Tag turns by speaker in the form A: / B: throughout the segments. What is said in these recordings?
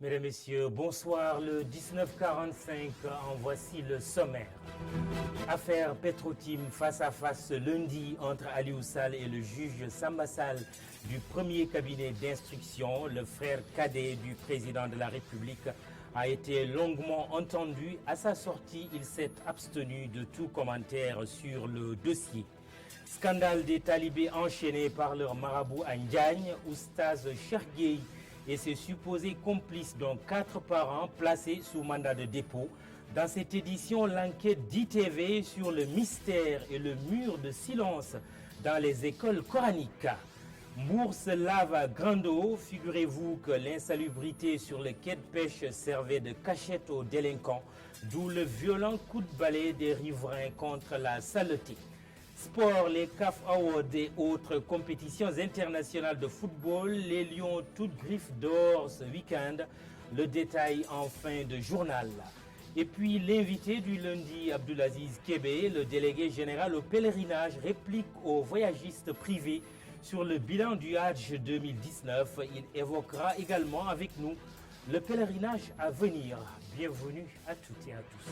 A: Mesdames, Messieurs, bonsoir. Le 1945, en voici le sommaire. Affaire Petro-Tim face à face ce lundi entre Aliou Sall et le juge Samba Sall du premier cabinet d'instruction. Le frère cadet du président de la République a été longuement entendu. À sa sortie, il s'est abstenu de tout commentaire sur le dossier. Scandale des talibés enchaînés par leur marabout à Ndiagne, Oustaz Cheikh Gueye et ses supposés complices, dont 4 parents placés sous mandat de dépôt. Dans cette édition, l'enquête d'ITV sur le mystère et le mur de silence dans les écoles coraniques. Mbour se lave à grande eau. Figurez-vous que l'insalubrité sur le quai de pêche servait de cachette aux délinquants, d'où le violent coup de balai des riverains contre la saleté. Sport, les CAF Awards et autres compétitions internationales de football, les Lions toutes griffes d'or ce week-end. Le détail en fin de journal. Et puis l'invité du lundi, Abdulaziz Kébé, le délégué général au pèlerinage, réplique aux voyagistes privés sur le bilan du Hajj 2019. Il évoquera également avec nous le pèlerinage à venir. Bienvenue à toutes et à tous.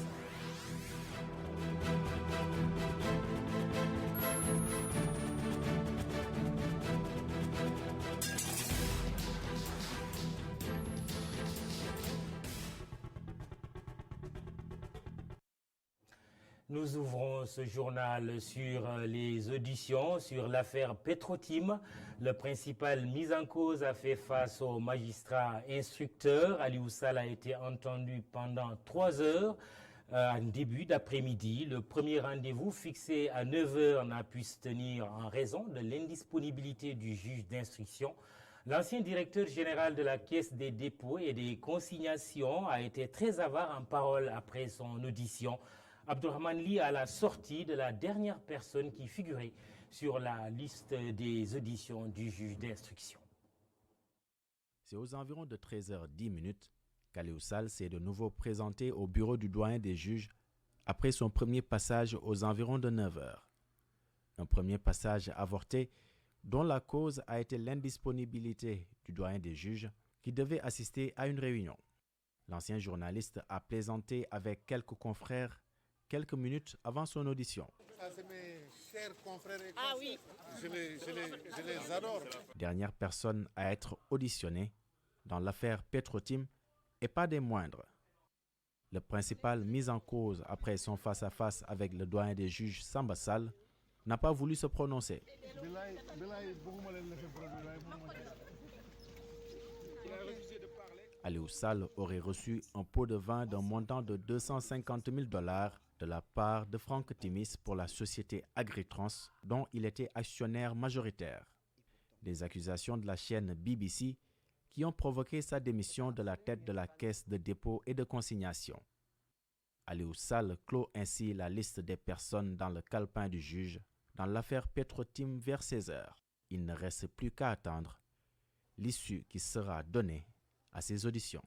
A: Nous ouvrons ce journal sur les auditions, sur l'affaire Petro-Tim. Le principal mis en cause a fait face au magistrat instructeur. Aliou Sall a été entendu pendant 3 heures en début d'après-midi. Le premier rendez-vous fixé à 9 heures n'a pu se tenir en raison de l'indisponibilité du juge d'instruction. L'ancien directeur général de la Caisse des dépôts et des consignations a été très avare en parole après son audition. Abdourahmane Ly à la sortie de la dernière personne qui figurait sur la liste des auditions du juge d'instruction.
B: C'est aux environs de 13h10 qu'Aliou Sall s'est de nouveau présenté au bureau du doyen des juges après son premier passage aux environs de 9h. Un premier passage avorté dont la cause a été l'indisponibilité du doyen des juges qui devait assister à une réunion. L'ancien journaliste a plaisanté avec quelques confrères quelques minutes avant son audition.
C: Ça, c'est mes chers confrères et confrères. Ah oui. Je les adore.
B: Dernière personne à être auditionnée dans l'affaire Petro-Tim et pas des moindres. Le principal mis en cause après son face-à-face avec le doyen des juges Samba Sall n'a pas voulu se prononcer. Aliou Sall aurait reçu un pot de vin d'un montant de $250 000 de la part de Franck Timis pour la société Agritrans, dont il était actionnaire majoritaire. Des accusations de la chaîne BBC qui ont provoqué sa démission de la tête de la Caisse de dépôt et de consignation. Aliou Sall clôt ainsi la liste des personnes dans le calepin du juge dans l'affaire Petro-Tim vers 16h. Il ne reste plus qu'à attendre l'issue qui sera donnée à ces auditions.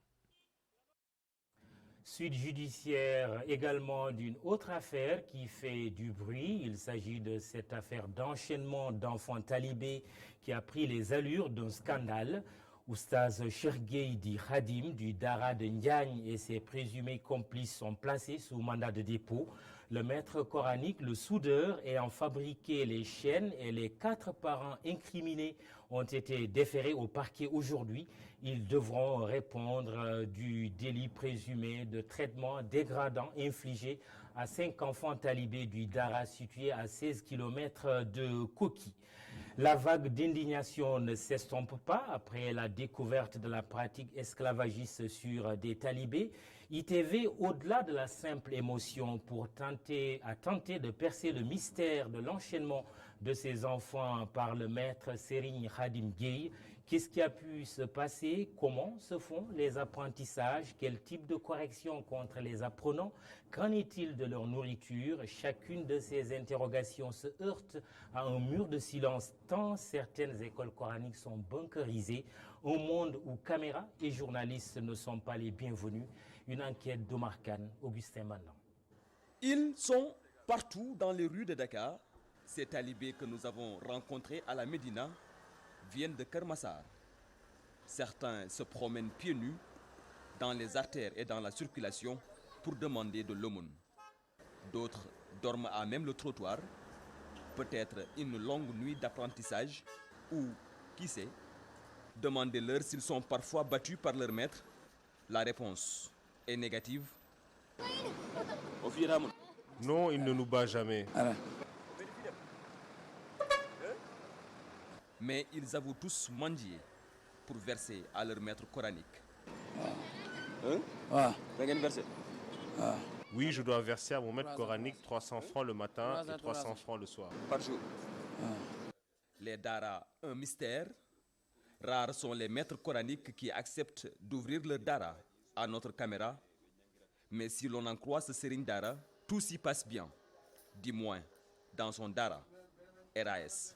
A: Suite judiciaire également d'une autre affaire qui fait du bruit. Il s'agit de cette affaire d'enchaînement d'enfants talibés qui a pris les allures d'un scandale. Oustaz Cheikh Gueye dit Khadim du Dara de Ndiagne et ses présumés complices sont placés sous mandat de dépôt. Le maître coranique, le soudeur ayant fabriqué les chaînes et les 4 parents incriminés ont été déférés au parquet aujourd'hui. Ils devront répondre du délit présumé de traitement dégradant infligé à 5 enfants talibés du Dara situé à 16 km de Koki. La vague d'indignation ne s'estompe pas après la découverte de la pratique esclavagiste sur des talibés. ITV, au-delà de la simple émotion, a tenté de percer le mystère de l'enchaînement de ces enfants par le maître Serigne Khadim Gueye. Qu'est-ce qui a pu se passer? Comment se font les apprentissages? Quel type de correction contre les apprenants? Qu'en est-il de leur nourriture? Chacune de ces interrogations se heurte à un mur de silence tant certaines écoles coraniques sont bunkerisées. Un monde où caméras et journalistes ne sont pas les bienvenus. Une enquête d'Omar Khan, Augustin Mandan.
D: Ils sont partout dans les rues de Dakar. Ces talibés que nous avons rencontrés à la Médina viennent de Kermassar. Certains se promènent pieds nus, dans les artères et dans la circulation pour demander de l'aumône. D'autres dorment à même le trottoir, peut-être une longue nuit d'apprentissage ou, qui sait, demandez-leur s'ils sont parfois battus par leur maître. La réponse est négative.
C: Non, il ne nous bat jamais.
D: Mais ils avouent tous mendier pour verser à leur maître coranique.
C: Oui, je dois verser à mon maître coranique 300 francs le matin et 300 francs le soir.
D: Par jour. Les dara, un mystère. Rares sont les maîtres coraniques qui acceptent d'ouvrir leur dara à notre caméra. Mais si l'on en croit ce Serigne Dara, tout s'y passe bien. Du moins, dans son dara, RAS.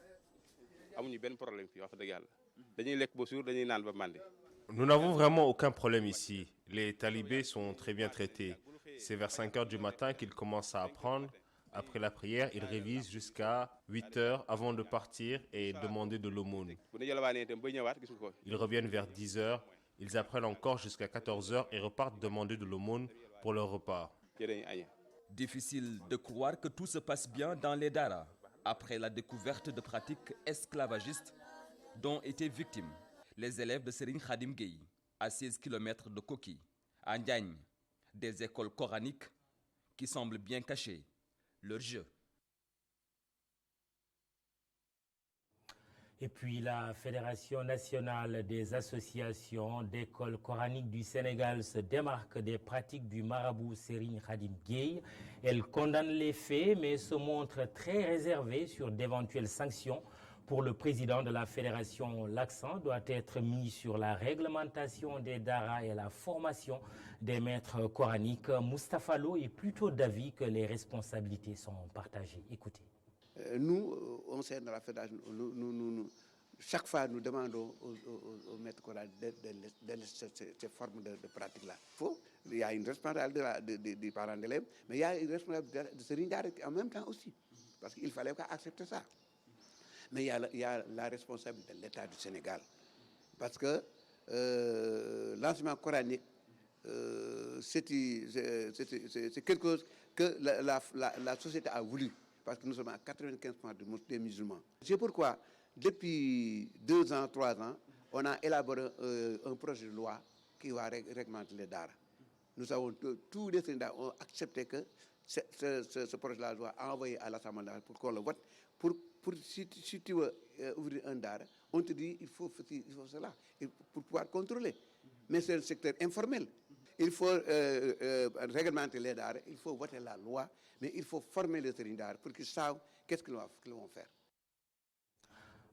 C: Nous n'avons vraiment aucun problème ici. Les talibés sont très bien traités. C'est vers 5 heures du matin qu'ils commencent à apprendre. Après la prière, ils révisent jusqu'à 8 heures avant de partir et demander de l'aumône. Ils reviennent vers 10 heures. Ils apprennent encore jusqu'à 14 heures et repartent demander de l'aumône pour leur repas.
D: Difficile de croire que tout se passe bien dans les daras après la découverte de pratiques esclavagistes dont étaient victimes les élèves de Serigne Khadim Gueye à 16 km de Koki, à Ndiagne, des écoles coraniques qui semblent bien cacher leur jeu.
A: Et puis la Fédération nationale des associations d'écoles coraniques du Sénégal se démarque des pratiques du marabout Serigne Khadim Gueye. Elle condamne les faits mais se montre très réservée sur d'éventuelles sanctions. Pour le président de la fédération, l'accent doit être mis sur la réglementation des daras et la formation des maîtres coraniques. Moustapha Lo est plutôt d'avis que les responsabilités sont partagées. Écoutez.
E: Nous, au sein de la fédération, chaque fois nous demandons aux maîtres coraniques de laisser ces formes de pratiques-là. Il y a une responsabilité des parents d'élèves, mais il y a une responsabilité de Serigne Dara en même temps aussi, parce qu'il fallait pas accepter ça. Mais il y a la responsabilité de l'État du Sénégal, parce que l'enseignement coranique, c'est quelque chose que la société a voulu. Parce que nous sommes à 95% des musulmans. C'est pourquoi, depuis 2 ans, 3 ans, on a élaboré un projet de loi qui va réglementer les daras. Nous avons tous les syndicats ont accepté que ce projet de loi soit envoyé à l'Assemblée pour qu'on le vote. Si tu veux ouvrir un dara, on te dit il faut cela pour pouvoir contrôler. Mais c'est le secteur informel. Il faut réglementer les daras, il faut voter la loi, mais il faut former les Serigne Dara pour qu'ils savent qu'est-ce qu'ils vont faire.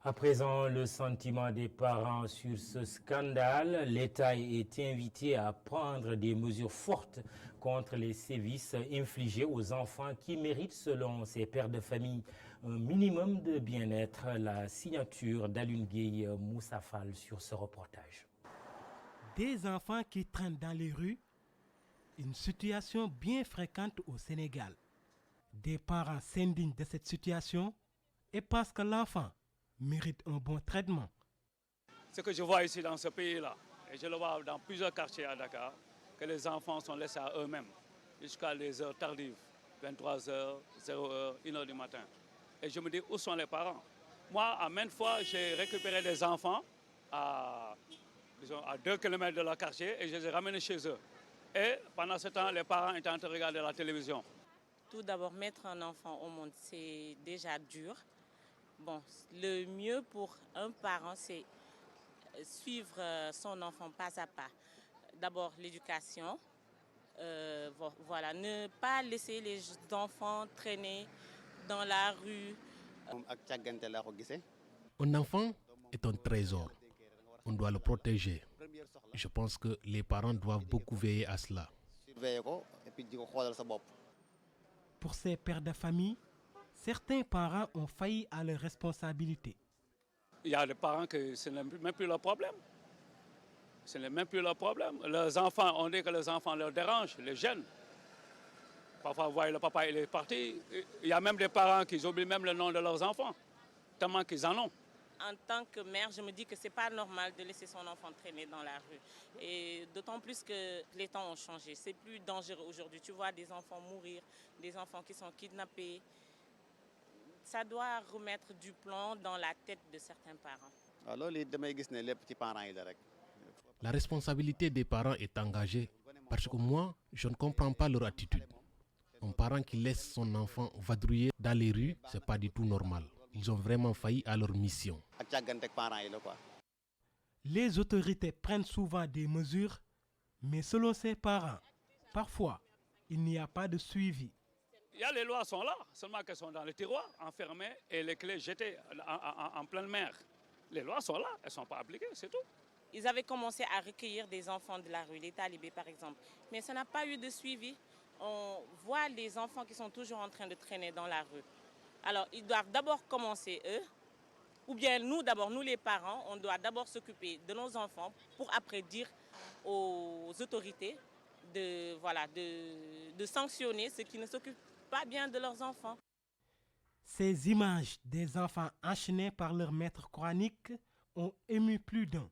A: À présent, le sentiment des parents sur ce scandale. L'État est invité à prendre des mesures fortes contre les sévices infligés aux enfants qui méritent, selon ces pères de famille, un minimum de bien-être. La signature d'Alioune Gueye Moussa Fall sur ce reportage.
F: Des enfants qui traînent dans les rues, une situation bien fréquente au Sénégal. Des parents s'indignent de cette situation et pensent que l'enfant mérite un bon traitement.
G: Ce que je vois ici dans ce pays-là, et je le vois dans plusieurs quartiers à Dakar, que les enfants sont laissés à eux-mêmes jusqu'à les heures tardives, 23h, 0h, 1h du matin. Et je me dis, où sont les parents? Moi, à maintes fois, j'ai récupéré des enfants à 2 km de leur quartier et je les ai ramenés chez eux. Et pendant ce temps, les parents étaient en train de regarder la télévision.
H: Tout d'abord, mettre un enfant au monde, c'est déjà dur. Bon, le mieux pour un parent, c'est suivre son enfant pas à pas. D'abord, l'éducation. Voilà, ne pas laisser les enfants traîner dans la rue.
F: Un enfant est un trésor. On doit le protéger. Je pense que les parents doivent beaucoup veiller à cela. Pour ces pères de famille, certains parents ont failli à leurs responsabilités.
G: Il y a des parents que ce n'est même plus leur problème. Ce n'est même plus leur problème. Leurs enfants, on dit que les enfants leur dérangent, les gênent. Parfois, vous voyez, le papa il est parti. Il y a même des parents qui oublient même le nom de leurs enfants, tellement qu'ils en ont.
H: En tant que mère, je me dis que ce n'est pas normal de laisser son enfant traîner dans la rue. Et d'autant plus que les temps ont changé. C'est plus dangereux aujourd'hui. Tu vois des enfants mourir, des enfants qui sont kidnappés. Ça doit remettre du plomb dans la tête de certains parents.
I: La responsabilité des parents est engagée parce que moi, je ne comprends pas leur attitude. Un parent qui laisse son enfant vadrouiller dans les rues, ce n'est pas du tout normal. Ils ont vraiment failli à leur mission.
F: Les autorités prennent souvent des mesures, mais selon ces parents, parfois, il n'y a pas de suivi.
G: Les lois sont là, seulement qu'elles sont dans le tiroir, enfermées et les clés jetées en pleine mer. Les lois sont là, elles ne sont pas appliquées, c'est tout.
H: Ils avaient commencé à recueillir des enfants de la rue, les talibés par exemple, mais ça n'a pas eu de suivi. On voit les enfants qui sont toujours en train de traîner dans la rue. Alors, ils doivent d'abord commencer eux, ou bien nous d'abord, nous les parents, on doit d'abord s'occuper de nos enfants pour après dire aux autorités de sanctionner ceux qui ne s'occupent pas bien de leurs enfants.
F: Ces images des enfants enchaînés par leur maître coranique ont ému plus d'un.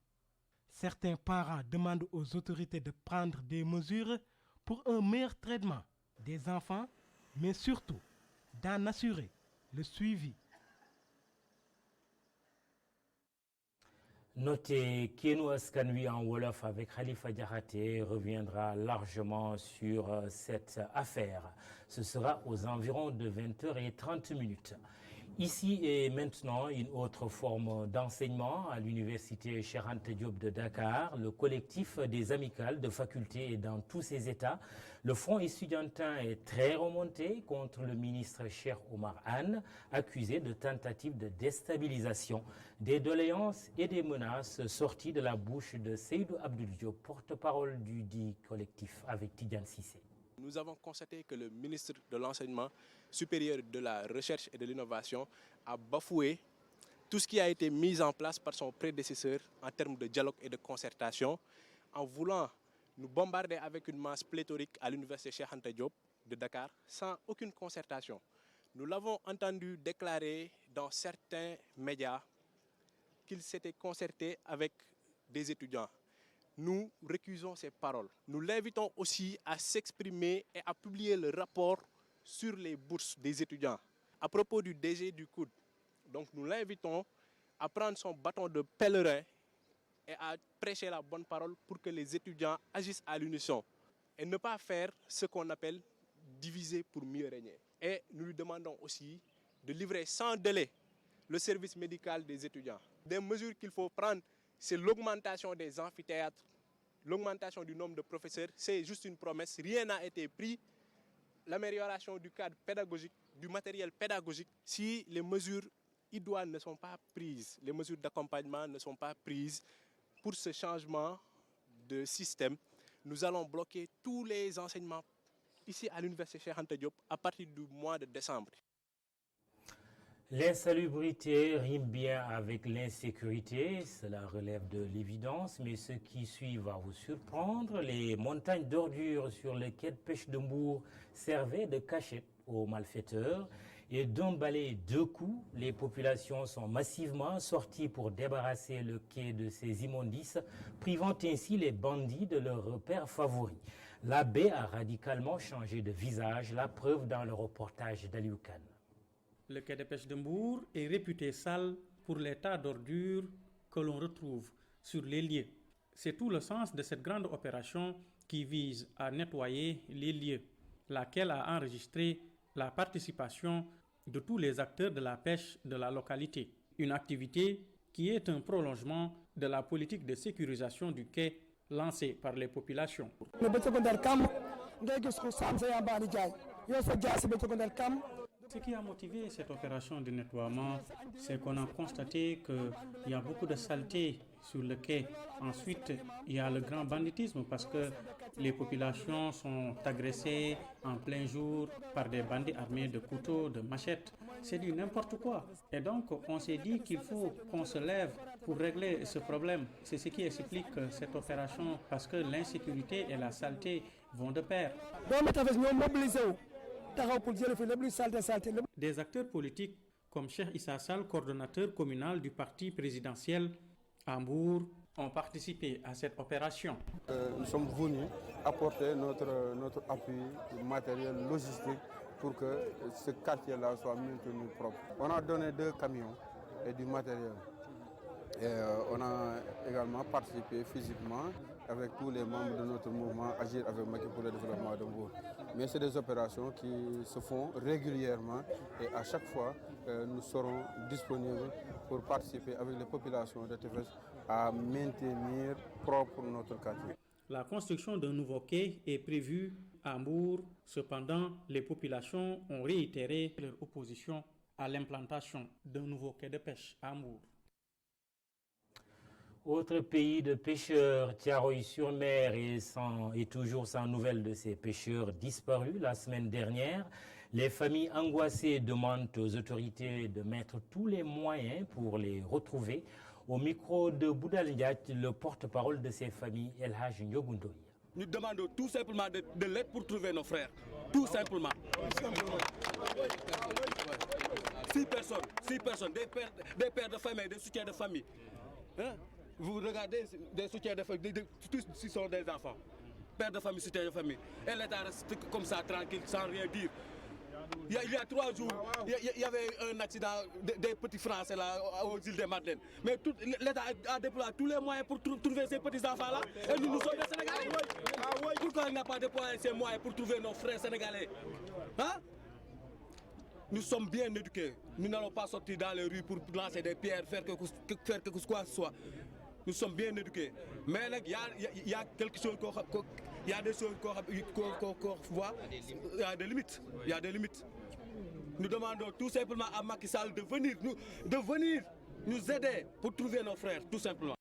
F: Certains parents demandent aux autorités de prendre des mesures pour un meilleur traitement des enfants, mais surtout d'en assurer le suivi.
A: Notez Kénou Askanui en Wolof avec Khalifa Diakhaté reviendra largement sur cette affaire. Ce sera aux environs de 20h30. Ici et maintenant, une autre forme d'enseignement à l'université Cheikh Anta Diop de Dakar, le collectif des amicales de facultés est dans tous ses états. Le front estudiantin est très remonté contre le ministre Cheikh Oumar Anne, accusé de tentative de déstabilisation, des doléances et des menaces sorties de la bouche de Seydou Abdoul Diop, porte-parole du dit collectif avec Tidiane Cissé.
J: Nous avons constaté que le ministre de l'Enseignement supérieur, de la Recherche et de l'Innovation a bafoué tout ce qui a été mis en place par son prédécesseur en termes de dialogue et de concertation, en voulant nous bombarder avec une masse pléthorique à l'université Cheikh Anta Diop de Dakar sans aucune concertation. Nous l'avons entendu déclarer dans certains médias qu'il s'était concerté avec des étudiants. Nous récusons ces paroles. Nous l'invitons aussi à s'exprimer et à publier le rapport sur les bourses des étudiants. À propos du DG du COUD, donc nous l'invitons à prendre son bâton de pèlerin et à prêcher la bonne parole pour que les étudiants agissent à l'unisson et ne pas faire ce qu'on appelle diviser pour mieux régner. Et nous lui demandons aussi de livrer sans délai le service médical des étudiants. Des mesures qu'il faut prendre, c'est l'augmentation des amphithéâtres, l'augmentation du nombre de professeurs. C'est juste une promesse, rien n'a été pris. L'amélioration du cadre pédagogique, du matériel pédagogique, si les mesures idoines ne sont pas prises, les mesures d'accompagnement ne sont pas prises pour ce changement de système, nous allons bloquer tous les enseignements ici à l'université Cheikh Anta Diop à partir du mois de décembre.
A: L'insalubrité rime bien avec l'insécurité, cela relève de l'évidence, mais ce qui suit va vous surprendre. Les montagnes d'ordures sur les quais de pêche de Mbour servaient de cachette aux malfaiteurs et d'un balai deux coups, les populations sont massivement sorties pour débarrasser le quai de ces immondices, privant ainsi les bandits de leurs repères favoris. La baie a radicalement changé de visage, la preuve dans le reportage d'Aliou Kane.
K: Le quai de pêche de Mbour est réputé sale pour les tas d'ordures que l'on retrouve sur les lieux. C'est tout le sens de cette grande opération qui vise à nettoyer les lieux, laquelle a enregistré la participation de tous les acteurs de la pêche de la localité. Une activité qui est un prolongement de la politique de sécurisation du quai lancée par les populations. Ce qui a motivé cette opération de nettoiement, c'est qu'on a constaté qu'il y a beaucoup de saleté sur le quai. Ensuite, il y a le grand banditisme parce que les populations sont agressées en plein jour par des bandits armés de couteaux, de machettes. C'est du n'importe quoi. Et donc, on s'est dit qu'il faut qu'on se lève pour régler ce problème. C'est ce qui explique cette opération parce que l'insécurité et la saleté vont de pair. Des acteurs politiques comme Cheikh Issa Sall, coordonnateur communal du parti présidentiel à Mbour, ont participé à cette opération.
L: Nous sommes venus apporter notre appui matériel, logistique pour que ce quartier-là soit maintenu propre. On a donné 2 camions et du matériel. Et on a également participé physiquement avec tous les membres de notre mouvement Agir avec Macky pour le développement de Mbour. Mais c'est des opérations qui se font régulièrement et à chaque fois, nous serons disponibles pour participer avec les populations de Tefes à maintenir propre notre quartier.
K: La construction d'un nouveau quai est prévue à Mbour. Cependant, les populations ont réitéré leur opposition à l'implantation d'un nouveau quai de pêche à Mbour.
A: Autre pays de pêcheurs, Thiaroye-sur-Mer est toujours sans nouvelles de ces pêcheurs disparus la semaine dernière. Les familles angoissées demandent aux autorités de mettre tous les moyens pour les retrouver. Au micro de Boudal Ndiaye, le porte-parole de ces familles, El Hadj Ndiogundoye.
M: Nous demandons tout simplement de l'aide pour trouver nos frères. Tout simplement. 6 personnes, des pères de famille, des soutiens de famille. Hein? Vous regardez des soutiens de famille, tous ce sont des enfants. Pères de famille, soutiens de famille. Et l'État reste comme ça, tranquille, sans rien dire. Il y a 3 jours, il y avait un accident des petits Français là, aux îles des Madeleines. Mais l'État a déployé tous les moyens pour trouver ces petits enfants-là. Et nous sommes des Sénégalais. Pourquoi il n'a pas déployé ces moyens pour trouver nos frères sénégalais? Hein? Nous sommes bien éduqués. Nous n'allons pas sortir dans les rues pour lancer des pierres, faire quoi que ce soit. Nous sommes bien éduqués. Mais il y a quelque chose il y a des choses qu'on voit. Il y a des limites. Nous demandons tout simplement à Macky Sall de venir nous aider pour trouver nos frères, tout simplement.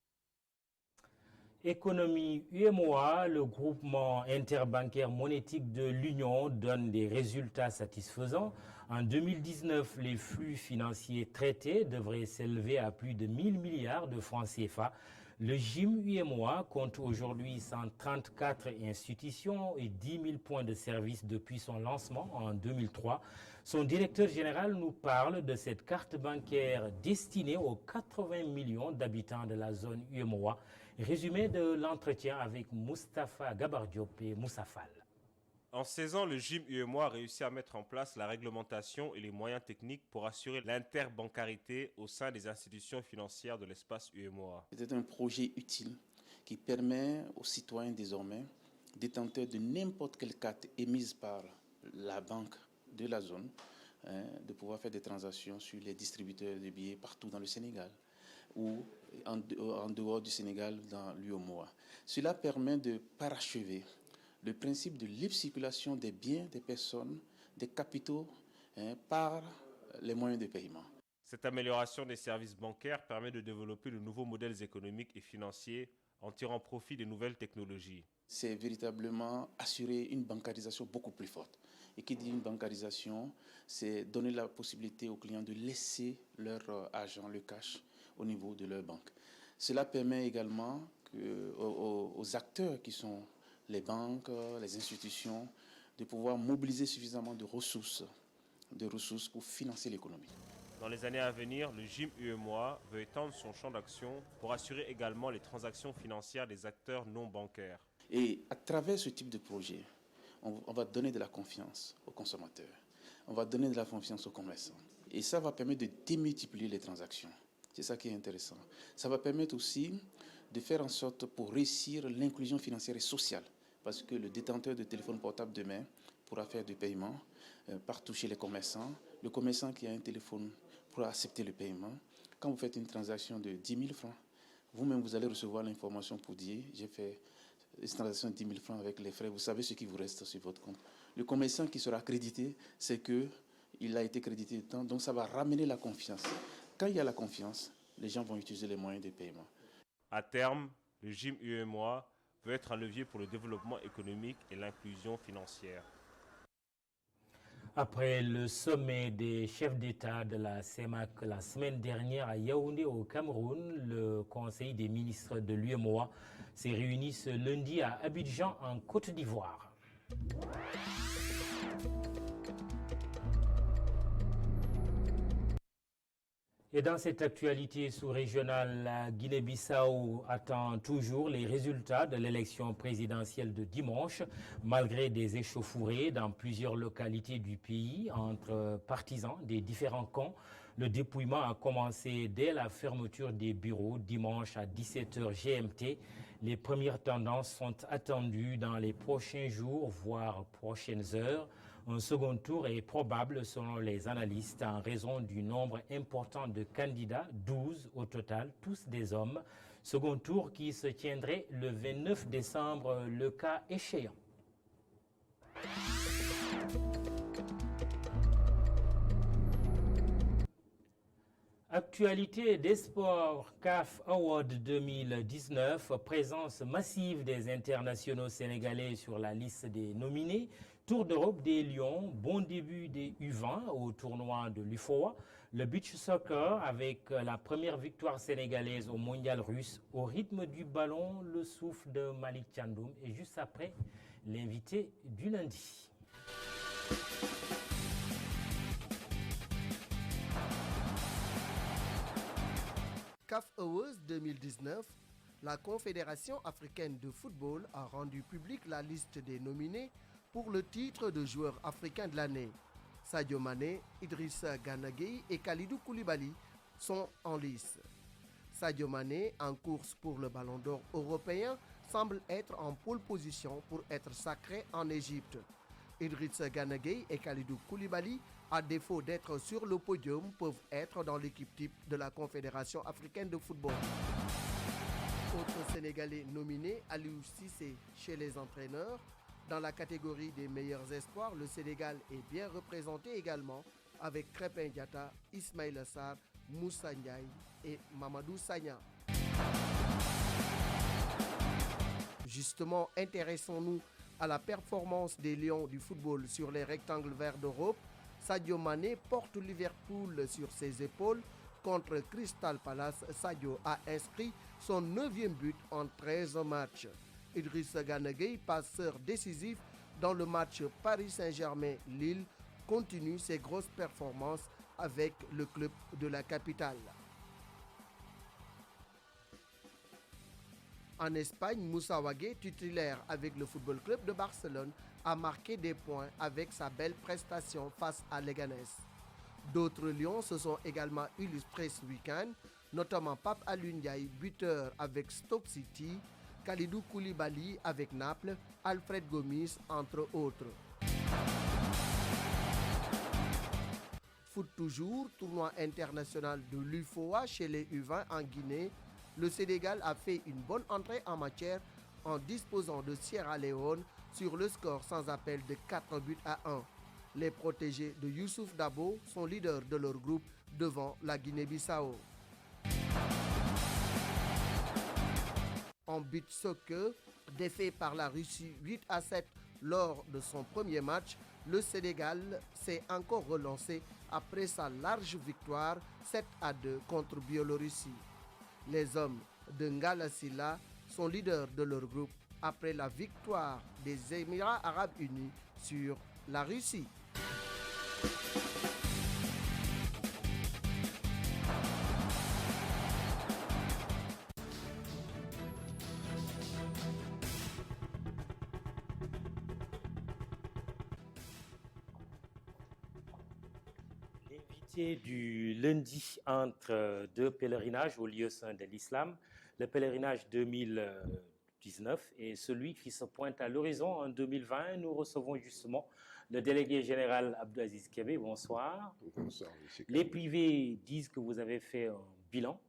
A: Économie UEMOA, le groupement interbancaire monétique de l'Union, donne des résultats satisfaisants. En 2019, les flux financiers traités devraient s'élever à plus de 1000 milliards de francs CFA. Le GIM UEMOA compte aujourd'hui 134 institutions et 10 000 points de service depuis son lancement en 2003. Son directeur général nous parle de cette carte bancaire destinée aux 80 millions d'habitants de la zone UEMOA. Résumé de l'entretien avec Moustapha Gabardiop et Moussa Fall.
C: En 16 ans, le GIM UEMOA a réussi à mettre en place la réglementation et les moyens techniques pour assurer l'interbancarité au sein des institutions financières de l'espace UEMOA.
N: C'est un projet utile qui permet aux citoyens désormais, détenteurs de n'importe quelle carte émise par la banque de la zone, de pouvoir faire des transactions sur les distributeurs de billets partout dans le Sénégal ou en dehors du Sénégal dans l'UEMOA. Cela permet de parachever le principe de libre circulation des biens, des personnes, des capitaux par les moyens de paiement.
C: Cette amélioration des services bancaires permet de développer de nouveaux modèles économiques et financiers en tirant profit des nouvelles technologies.
N: C'est véritablement assurer une bancarisation beaucoup plus forte. Et qui dit une bancarisation, c'est donner la possibilité aux clients de laisser leur argent, le cash, au niveau de leur banque. Cela permet également aux acteurs qui sont les banques, les institutions, de pouvoir mobiliser suffisamment de ressources pour financer l'économie.
C: Dans les années à venir, le GIM UEMOA veut étendre son champ d'action pour assurer également les transactions financières des acteurs non bancaires.
N: Et à travers ce type de projet, on va donner de la confiance aux consommateurs, on va donner de la confiance aux commerçants. Et ça va permettre de démultiplier les transactions. C'est ça qui est intéressant. Ça va permettre aussi de faire en sorte pour réussir l'inclusion financière et sociale. Parce que le détenteur de téléphone portable demain pourra faire du paiement partout chez les commerçants. Le commerçant qui a un téléphone pourra accepter le paiement. Quand vous faites une transaction de 10 000 francs, vous-même vous allez recevoir l'information pour dire j'ai fait une transaction de 10 000 francs avec les frais. Vous savez ce qui vous reste sur votre compte. Le commerçant qui sera crédité, c'est qu'il a été crédité de temps. Donc ça va ramener la confiance. Quand il y a la confiance, les gens vont utiliser les moyens de paiement.
C: À terme, le GIM UEMOA veut être un levier pour le développement économique et l'inclusion financière.
A: Après le sommet des chefs d'État de la CEMAC la semaine dernière à Yaoundé au Cameroun, le Conseil des ministres de l'UEMOA s'est réuni ce lundi à Abidjan en Côte d'Ivoire. Et dans cette actualité sous-régionale, la Guinée-Bissau attend toujours les résultats de l'élection présidentielle de dimanche, malgré des échauffourées dans plusieurs localités du pays entre partisans des différents camps. Le dépouillement a commencé dès la fermeture des bureaux dimanche à 17h GMT. Les premières tendances sont attendues dans les prochains jours, voire prochaines heures. Un second tour est probable selon les analystes en raison du nombre important de candidats, 12 au total, tous des hommes. Second tour qui se tiendrait le 29 décembre, le cas échéant. Actualité des sports, CAF Award 2019, présence massive des internationaux sénégalais sur la liste des nominés, Tour d'Europe des Lions, bon début des U20 au tournoi de l'UFOA, le beach soccer avec la première victoire sénégalaise au mondial russe, au rythme du ballon, le souffle de Malik Thiandoum et juste après, l'invité du lundi.
O: CAF Awards 2019, la Confédération africaine de football a rendu publique la liste des nominés pour le titre de joueur africain de l'année. Sadio Mané, Idrissa Gana Gueye et Kalidou Koulibaly sont en lice. Sadio Mané, en course pour le Ballon d'Or européen, semble être en pole position pour être sacré en Égypte. Idrissa Gana Gueye et Kalidou Koulibaly, à défaut d'être sur le podium, peuvent être dans l'équipe type de la Confédération africaine de football. Autre Sénégalais nominé, Aliou Cissé chez les entraîneurs. Dans la catégorie des meilleurs espoirs, le Sénégal est bien représenté également avec Krépin Diatta, Ismaïla Sarr, Moussa Ndiaye et Mamadou Sagna. Justement, intéressons-nous à la performance des Lions du football sur les rectangles verts d'Europe. Sadio Mané porte Liverpool sur ses épaules. Contre Crystal Palace, Sadio a inscrit son 9e but en 13 matchs. Idrissa Gana Gueye, passeur décisif dans le match Paris Saint-Germain-Lille, continue ses grosses performances avec le club de la capitale. En Espagne, Moussa Wagué, titulaire avec le Football Club de Barcelone, a marqué des points avec sa belle prestation face à Leganés. D'autres Lions se sont également illustrés ce week-end, notamment Pape Alioune Ndiaye, buteur avec Stoke City, Kalidou Koulibaly avec Naples, Alfred Gomis, entre autres. Foot toujours, tournoi international de l'UFOA chez les U20 en Guinée. Le Sénégal a fait une bonne entrée en matière en disposant de Sierra Leone sur le score sans appel de 4 buts à 1. Les protégés de Youssouf Dabo sont leaders de leur groupe devant la Guinée-Bissau. En beach soccer, défait par la Russie 8-7 lors de son premier match, le Sénégal s'est encore relancé après sa large victoire 7-2 contre Biélorussie. Les hommes de Ngala Sylla sont leaders de leur groupe après la victoire des Émirats arabes unis sur la Russie.
A: Du lundi entre deux pèlerinages au lieu saint de l'islam, le pèlerinage 2019 et celui qui se pointe à l'horizon en 2020. Nous recevons justement le délégué général Abdou-Aziz Kébé. Bonsoir.
P: Bonsoir, M.
A: Les privés disent que vous avez fait un bilan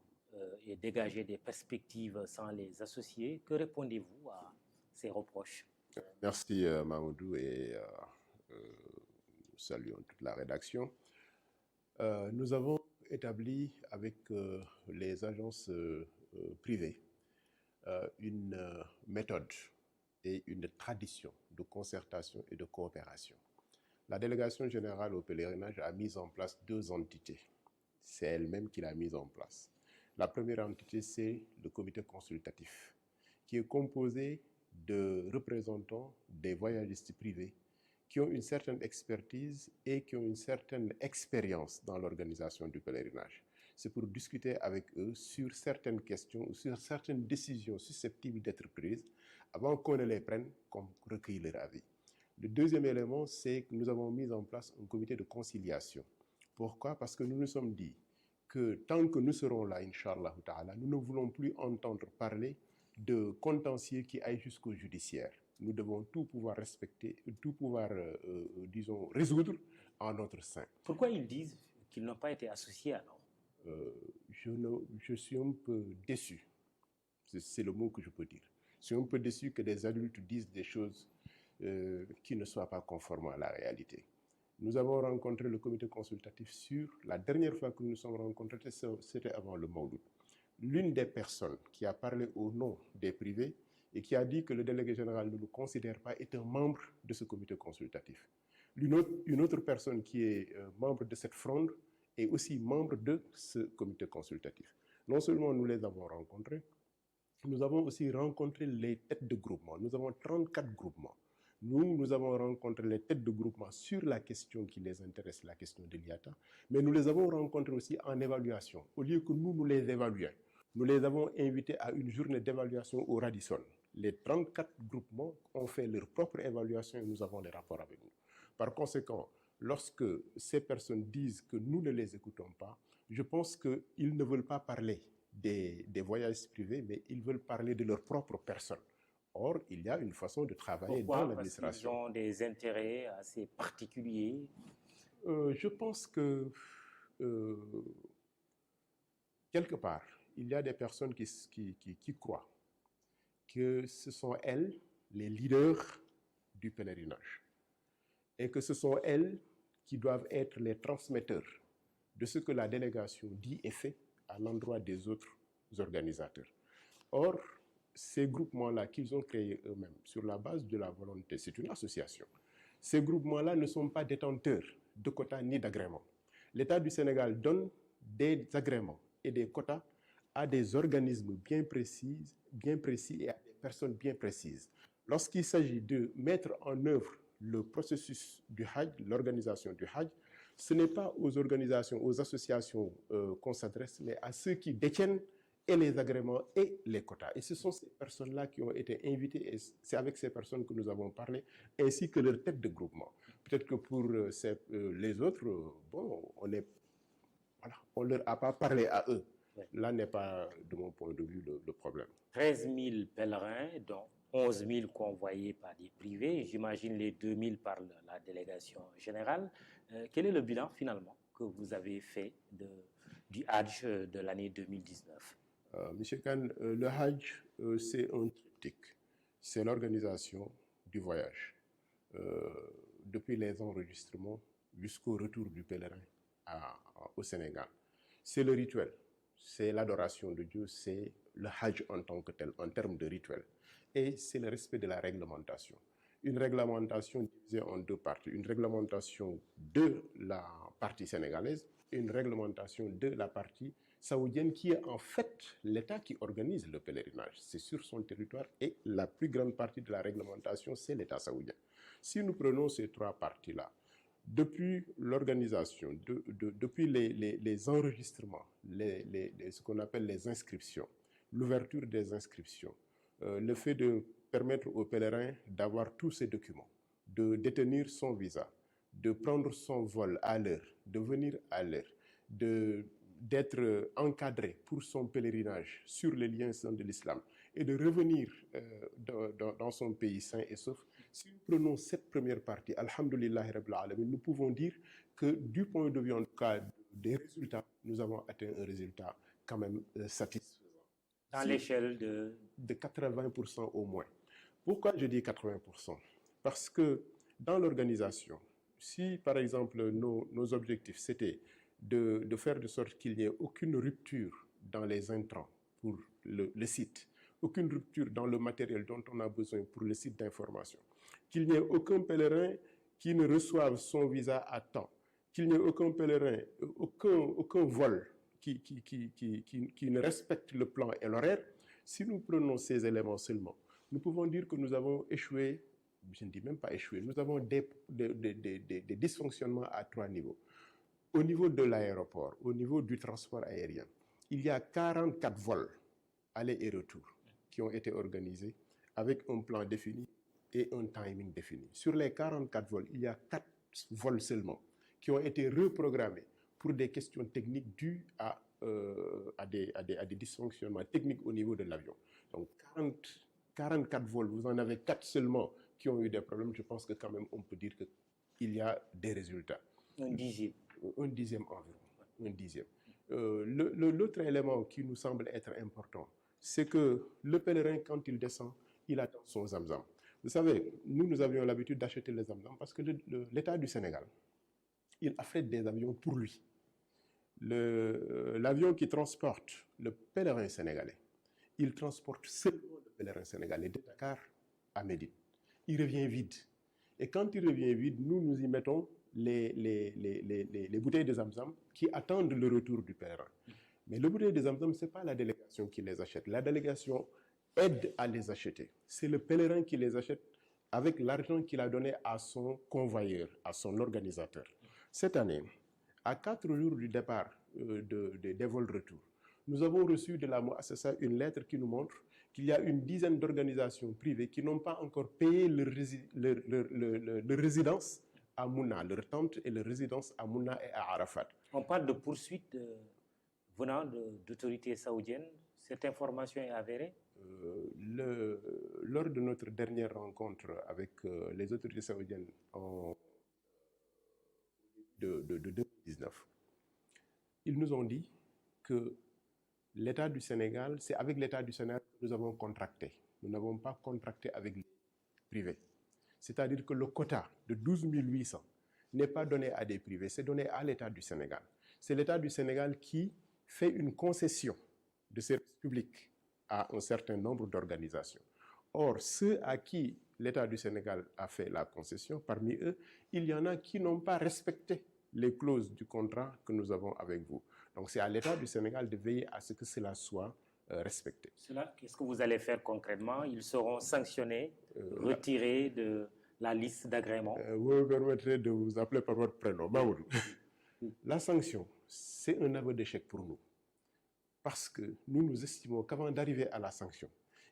A: et dégagé des perspectives sans les associés. Que répondez-vous à ces reproches?
P: Merci Mamoudou et nous saluons toute la rédaction. Nous avons établi avec les agences privées une méthode et une tradition de concertation et de coopération. La délégation générale au pèlerinage a mis en place 2 entités. C'est elle-même qui l'a mise en place. La première entité, c'est le comité consultatif, qui est composé de représentants des voyagistes privés qui ont une certaine expertise et qui ont une certaine expérience dans l'organisation du pèlerinage. c'est pour discuter avec eux sur certaines questions ou sur certaines décisions susceptibles d'être prises avant qu'on ne les prenne, qu'on recueille leur avis. Le deuxième élément, c'est que nous avons mis en place un comité de conciliation. Pourquoi? Parce que nous nous sommes dit que tant que nous serons là, Inch'Allah ta'ala, nous ne voulons plus entendre parler de contentieux qui aillent jusqu'au judiciaire. Nous devons tout pouvoir respecter, tout pouvoir, disons, résoudre en notre sein.
A: Pourquoi ils disent qu'ils n'ont pas été associés alors?
P: Je suis un peu déçu. C'est le mot que je peux dire. Je suis un peu déçu que des adultes disent des choses qui ne soient pas conformes à la réalité. Nous avons rencontré le comité consultatif la dernière fois que nous nous sommes rencontrés, c'était avant le Mawlud. L'une des personnes qui a parlé au nom des privés et qui a dit que le délégué général ne le considère pas est un membre de ce comité consultatif. Une autre personne qui est membre de cette fronde est aussi membre de ce comité consultatif. Non seulement nous les avons rencontrés, nous avons aussi rencontré les têtes de groupement. Nous avons 34 groupements. Nous avons rencontré les têtes de groupement sur la question qui les intéresse, la question de l'IATA, mais nous les avons rencontrés aussi en évaluation. Au lieu que nous les évaluions, nous les avons invités à une journée d'évaluation au Radisson. Les 34 groupements ont fait leur propre évaluation et nous avons les rapports avec nous. Par conséquent, lorsque ces personnes disent que nous ne les écoutons pas, je pense qu'ils ne veulent pas parler des voyages privés, mais ils veulent parler de leur propre personne. Or, il y a une façon de travailler dans l'administration.
A: Parce qu'ils ont des intérêts assez particuliers.
P: Je pense que, quelque part, il y a des personnes qui croient que ce sont elles les leaders du pèlerinage et que ce sont elles qui doivent être les transmetteurs de ce que la délégation dit et fait à l'endroit des autres organisateurs. Or, ces groupements-là qu'ils ont créés eux-mêmes sur la base de la volonté, c'est une association. Ces groupements-là ne sont pas détenteurs de quotas ni d'agréments. L'État du Sénégal donne des agréments et des quotas à des organismes bien précis et à des personnes bien précises. Lorsqu'il s'agit de mettre en œuvre le processus du Hajj, l'organisation du Hajj, ce n'est pas aux organisations, aux associations qu'on s'adresse, mais à ceux qui détiennent et les agréments et les quotas. Et ce sont ces personnes-là qui ont été invitées et c'est avec ces personnes que nous avons parlé, ainsi que leur tête de groupement. Peut-être que pour les autres, on ne leur a pas parlé à eux. Ouais. Là n'est pas, de mon point de vue, le problème.
A: 13 000 pèlerins, dont 11 000 convoyés par des privés, j'imagine les 2 000 par la délégation générale. Quel est le bilan finalement que vous avez fait du Hajj de l'année 2019?
P: Monsieur Khan, le Hajj, c'est un triptyque. C'est l'organisation du voyage. Depuis les enregistrements jusqu'au retour du pèlerin au Sénégal. C'est le rituel, c'est l'adoration de Dieu, c'est le Hajj en tant que tel, en termes de rituel. Et c'est le respect de la réglementation. Une réglementation divisée en deux parties. Une réglementation de la partie sénégalaise et une réglementation de la partie saoudienne qui est en fait l'État qui organise le pèlerinage. C'est sur son territoire et la plus grande partie de la réglementation, c'est l'État saoudien. Si nous prenons ces trois parties-là, depuis l'organisation, depuis les enregistrements, ce qu'on appelle les inscriptions, l'ouverture des inscriptions, le fait de permettre aux pèlerins d'avoir tous ces documents, de détenir son visa, de prendre son vol à l'heure, de venir à l'heure, d'être encadré pour son pèlerinage sur les liens saints de l'islam et de revenir dans son pays sain et sauf. Si nous prenons cette première partie, alhamdoulillahi rabbil alamin, nous pouvons dire que du point de vue en tout cas des résultats, nous avons atteint un résultat quand même satisfaisant.
A: Dans l'échelle de
P: 80% au moins. Pourquoi je dis 80%? Parce que dans l'organisation, si par exemple nos objectifs c'était de faire de sorte qu'il n'y ait aucune rupture dans les intrants pour le site, aucune rupture dans le matériel dont on a besoin pour le site d'information, qu'il n'y ait aucun pèlerin qui ne reçoive son visa à temps, qu'il n'y ait aucun pèlerin, aucun vol qui ne respecte le plan et l'horaire. Si nous prenons ces éléments seulement, nous pouvons dire que nous avons échoué, je ne dis même pas échoué, nous avons des dysfonctionnements à 3 niveaux. Au niveau de l'aéroport, au niveau du transport aérien, il y a 44 vols aller et retour qui ont été organisés avec un plan défini et un timing défini. Sur les 44 vols, il y a 4 vols seulement qui ont été reprogrammés pour des questions techniques dues à des dysfonctionnements techniques au niveau de l'avion. Donc 44 vols, vous en avez 4 seulement qui ont eu des problèmes. Je pense que quand même on peut dire qu'il y a des résultats.
A: Un dixième.
P: Un dixième environ. Un dixième. L'autre élément qui nous semble être important, c'est que le pèlerin, quand il descend, il attend son zamzam. Vous savez, nous avions l'habitude d'acheter les zamzam parce que l'État du Sénégal, il affrète des avions pour lui. L'avion qui transporte le pèlerin sénégalais, il transporte seulement le pèlerin sénégalais de Dakar à Médine. Il revient vide. Et quand il revient vide, nous y mettons les bouteilles de zamzam qui attendent le retour du pèlerin. Mais les bouteilles de zamzam, ce n'est pas la délégation qui les achète. La délégation aide à les acheter. C'est le pèlerin qui les achète avec l'argent qu'il a donné à son convoyeur, à son organisateur. Cette année, à 4 jours du départ des vols retour, nous avons reçu de la Moassassa une lettre qui nous montre qu'il y a une dizaine d'organisations privées qui n'ont pas encore payé leur résidence à Mouna, leur tente et leur résidence à Mouna et à Arafat.
A: On parle de poursuites venant d'autorités saoudiennes. Cette information est avérée?
P: Lors de notre dernière rencontre avec les autorités saoudiennes de 2019, ils nous ont dit que l'État du Sénégal, c'est avec l'État du Sénégal que nous avons contracté. Nous n'avons pas contracté avec les privés. C'est-à-dire que le quota de 12 800 n'est pas donné à des privés, c'est donné à l'État du Sénégal. C'est l'État du Sénégal qui fait une concession de services publics à un certain nombre d'organisations. Or, ceux à qui l'État du Sénégal a fait la concession, parmi eux, il y en a qui n'ont pas respecté les clauses du contrat que nous avons avec vous. Donc, c'est à l'État du Sénégal de veiller à ce que cela soit respecté.
A: Qu'est-ce que vous allez faire concrètement? Ils seront sanctionnés, retirés de la liste d'agrément?
P: Vous me permettrez de vous appeler par votre prénom, Maoudou. La sanction, c'est un aveu d'échec pour nous. Parce que nous estimons qu'avant d'arriver à la sanction,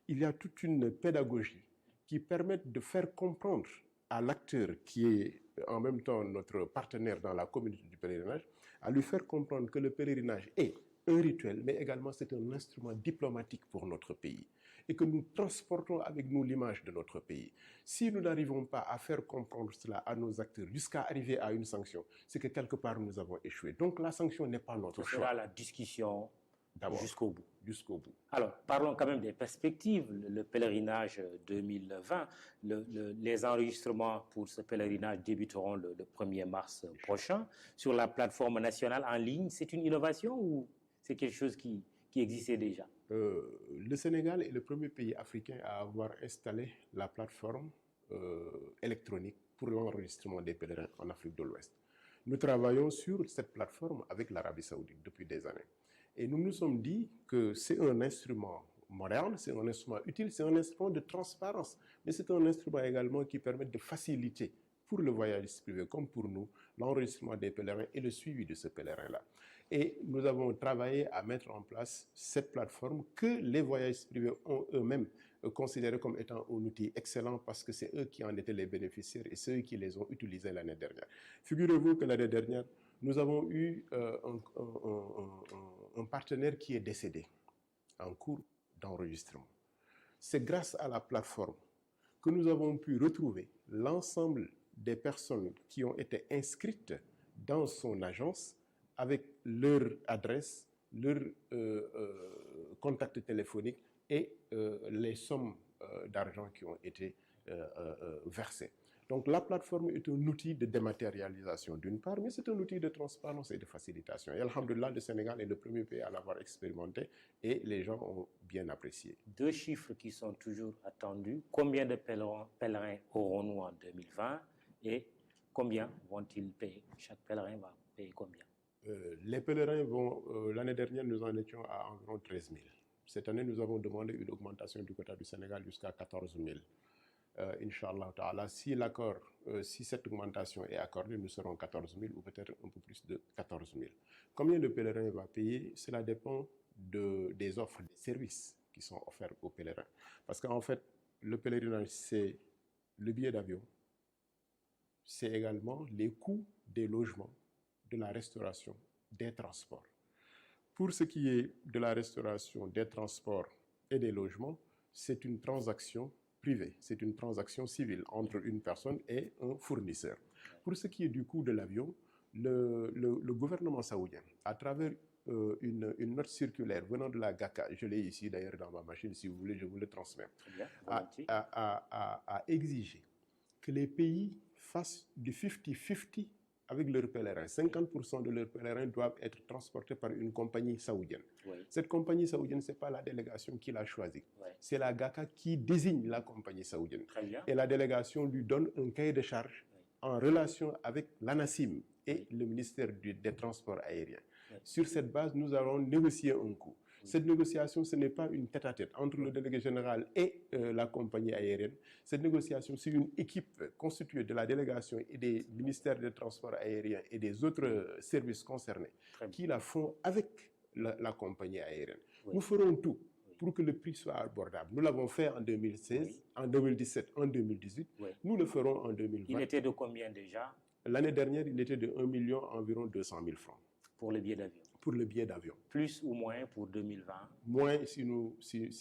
P: il y a toute une pédagogie qui permet de faire comprendre à l'acteur qui est en même temps notre partenaire dans la communauté du pèlerinage, à lui faire comprendre que le pèlerinage est un rituel, mais également c'est un instrument diplomatique pour notre pays et que nous transportons avec nous l'image de notre pays. Si nous n'arrivons pas à faire comprendre cela à nos acteurs jusqu'à arriver à une sanction, c'est que quelque part nous avons échoué. Donc la sanction n'est pas notre choix.
A: Ce sera la discussion jusqu'au bout.
P: Jusqu'au bout.
A: Alors, parlons quand même des perspectives. Le pèlerinage 2020, les enregistrements pour ce pèlerinage débuteront le 1er mars prochain sur la plateforme nationale en ligne. C'est une innovation ou c'est quelque chose qui existait déjà?
P: Le Sénégal est le premier pays africain à avoir installé la plateforme électronique pour l'enregistrement des pèlerins en Afrique de l'Ouest. Nous travaillons sur cette plateforme avec l'Arabie Saoudite depuis des années. Et nous nous sommes dit que c'est un instrument moderne, c'est un instrument utile, c'est un instrument de transparence, mais c'est un instrument également qui permet de faciliter pour le voyagiste privé comme pour nous l'enregistrement des pèlerins et le suivi de ce pèlerin-là. Et nous avons travaillé à mettre en place cette plateforme que les voyagistes privés ont eux-mêmes considéré comme étant un outil excellent parce que c'est eux qui en étaient les bénéficiaires et ceux qui les ont utilisés l'année dernière. Figurez-vous que l'année dernière, nous avons eu un partenaire qui est décédé en cours d'enregistrement. C'est grâce à la plateforme que nous avons pu retrouver l'ensemble des personnes qui ont été inscrites dans son agence avec leur adresse, leur contact téléphonique et les sommes d'argent qui ont été versées. Donc la plateforme est un outil de dématérialisation d'une part, mais c'est un outil de transparence et de facilitation. Et alhamdoulilah, le Sénégal est le premier pays à l'avoir expérimenté et les gens ont bien apprécié.
A: Deux chiffres qui sont toujours attendus. Combien de pèlerins aurons-nous en 2020 et combien vont-ils payer? Chaque pèlerin va payer combien?
P: Les pèlerins vont, l'année dernière, nous en étions à environ 13 000. Cette année, nous avons demandé une augmentation du quota du Sénégal jusqu'à 14 000. Inch'Allah ta'ala, si cette augmentation est accordée, nous serons 14 000 ou peut-être un peu plus de 14 000. Combien de pèlerins il va payer? Cela dépend des offres, des services qui sont offerts aux pèlerins. Parce qu'en fait, le pèlerinage, c'est le billet d'avion, c'est également les coûts des logements, de la restauration, des transports. Pour ce qui est de la restauration, des transports et des logements, c'est une transaction privée, c'est une transaction civile entre une personne et un fournisseur. Pour ce qui est du coût de l'avion, le gouvernement saoudien, à travers une note circulaire venant de la GACA, je l'ai ici d'ailleurs dans ma machine, si vous voulez, je vous le transmets, a exigé que les pays fassent du 50-50 avec leurs pèlerins. 50% de leurs pèlerins doivent être transportés par une compagnie saoudienne. Oui. Cette compagnie saoudienne, ce n'est pas la délégation qui l'a choisie. Oui. C'est la GACA qui désigne la compagnie saoudienne. Et la délégation lui donne un cahier de charge en relation avec l'ANASIM et le ministère des Transports aériens. Sur cette base, nous allons négocier un coût. Cette négociation, ce n'est pas une tête-à-tête entre le délégué général et la compagnie aérienne. Cette négociation, c'est une équipe constituée de la délégation et des ministères des Transports aériens et des autres services concernés qui la font avec la compagnie aérienne. Oui. Nous ferons tout pour que le prix soit abordable. Nous l'avons fait en 2016, en 2017, en 2018. Oui. Nous le ferons en 2020.
A: Il était de combien déjà?
P: L'année dernière, il était de 1 million environ 200 000 francs.
A: Pour le billet d'avion?
P: Pour le billet d'avion.
A: Plus ou moins pour 2020?
P: Moins si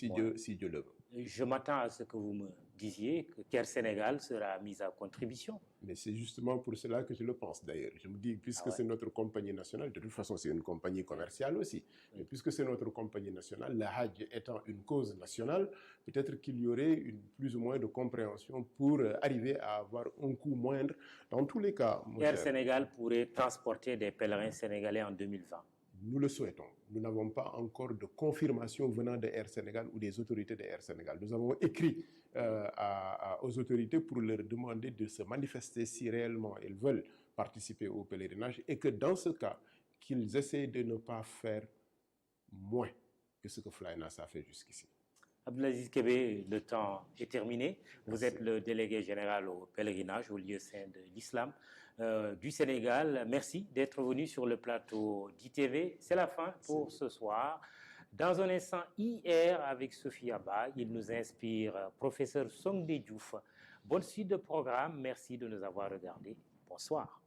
P: Dieu le veut.
A: Je m'attends à ce que vous me disiez que Air Sénégal sera mise à contribution.
P: Mais c'est justement pour cela que je le pense d'ailleurs. Je me dis, puisque c'est notre compagnie nationale, de toute façon c'est une compagnie commerciale aussi, mais puisque c'est notre compagnie nationale, le Hajj étant une cause nationale, peut-être qu'il y aurait plus ou moins de compréhension pour arriver à avoir un coût moindre. Dans tous les cas,
A: Air Sénégal pourrait transporter des pèlerins sénégalais en 2020.
P: Nous le souhaitons. Nous n'avons pas encore de confirmation venant de Air Sénégal ou des autorités de Air Sénégal. Nous avons écrit aux autorités pour leur demander de se manifester si réellement ils veulent participer au pèlerinage et que dans ce cas, qu'ils essaient de ne pas faire moins que ce que Flynas a fait jusqu'ici.
A: Abdelaziz Kébé, le temps est terminé. Vous êtes le délégué général au pèlerinage, au lieu saint de l'islam du Sénégal. Merci d'être venu sur le plateau d'ITV. C'est la fin pour ce soir. Dans un instant, hier, avec Sophie Abba, il nous inspire professeur Songde Diouf. Bonne suite de programme. Merci de nous avoir regardés. Bonsoir.